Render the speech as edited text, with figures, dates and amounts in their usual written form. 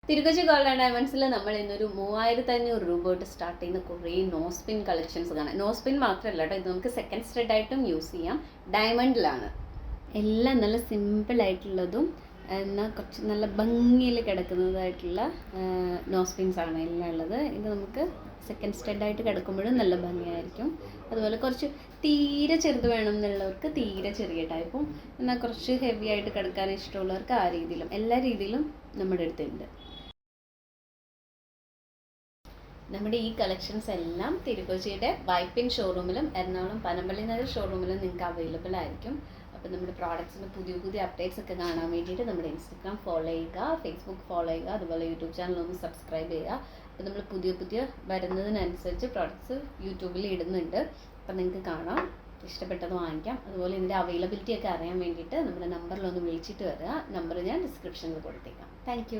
Thiru-Kochi gold and ഡയമണ്ട്സിൽ നമ്മൾ ഇന്നൊരു 3500 രൂപ തൊട്ട് സ്റ്റാർട്ട് ചെയ്യുന്ന കുറേ നോസ്പിൻ കളക്ഷൻസ് കാണാം. നോസ്പിൻ മാത്രമല്ല കേട്ടോ, ഇത് നമുക്ക് സെക്കൻഡ് സ്റ്റഡ് ആയിട്ടും യൂസ് ചെയ്യാം. ഡയമണ്ടിലാണ് എല്ലാം നല്ല സിമ്പിളായിട്ടുള്ളതും എന്നാൽ കുറച്ച് നല്ല ഭംഗിയിൽ കിടക്കുന്നതായിട്ടുള്ള നോസ്പിൻസ് ആണ് എല്ലാം ഉള്ളത്. ഇത് നമുക്ക് സെക്കൻഡ് സ്റ്റഡായിട്ട് കിടക്കുമ്പോഴും നല്ല ഭംഗിയായിരിക്കും. അതുപോലെ കുറച്ച് തീരെ ചെറുത് വേണം എന്നുള്ളവർക്ക് തീരെ ചെറിയ ടൈപ്പും, എന്നാൽ കുറച്ച് ഹെവി ആയിട്ട് കിടക്കാൻ ഇഷ്ടമുള്ളവർക്ക് ആ രീതിയിലും എല്ലാ രീതിയിലും നമ്മുടെ അടുത്തുണ്ട്. നമ്മുടെ ഈ കളക്ഷൻസ് എല്ലാം തിരുക്കൊച്ചിയുടെ വൈപ്പിൻ ഷോറൂമിലും എറണാകുളം പനമ്പള്ളി നഗർ ഷോറൂമിലും നിങ്ങൾക്ക് അവൈലബിൾ ആയിരിക്കും. അപ്പോൾ നമ്മുടെ പ്രോഡക്ട്സിൻ്റെ പുതിയ പുതിയ അപ്ഡേറ്റ്സ് ഒക്കെ കാണാൻ വേണ്ടിയിട്ട് നമ്മുടെ ഇൻസ്റ്റഗ്രാം ഫോളോ ചെയ്യുക, ഫേസ്ബുക്ക് ഫോളോ ചെയ്യുക, അതുപോലെ യൂട്യൂബ് ചാനൽ ഒന്ന് സബ്സ്ക്രൈബ് ചെയ്യുക. അപ്പോൾ നമ്മൾ പുതിയ പുതിയ വരുന്നതിനനുസരിച്ച് പ്രോഡക്ട്സ് യൂട്യൂബിൽ ഇടുന്നുണ്ട്. അപ്പോൾ നിങ്ങൾക്ക് കാണാം, ഇഷ്ടപ്പെട്ടത് വാങ്ങിക്കാം. അതുപോലെ ഇതിൻ്റെ അവൈലബിലിറ്റി ഒക്കെ അറിയാൻ വേണ്ടിയിട്ട് നമ്മുടെ നമ്പറിലൊന്ന് വിളിച്ചിട്ട് വരിക. നമ്പർ ഞാൻ ഡിസ്ക്രിപ്ഷനിൽ കൊടുത്തേക്കാം. താങ്ക്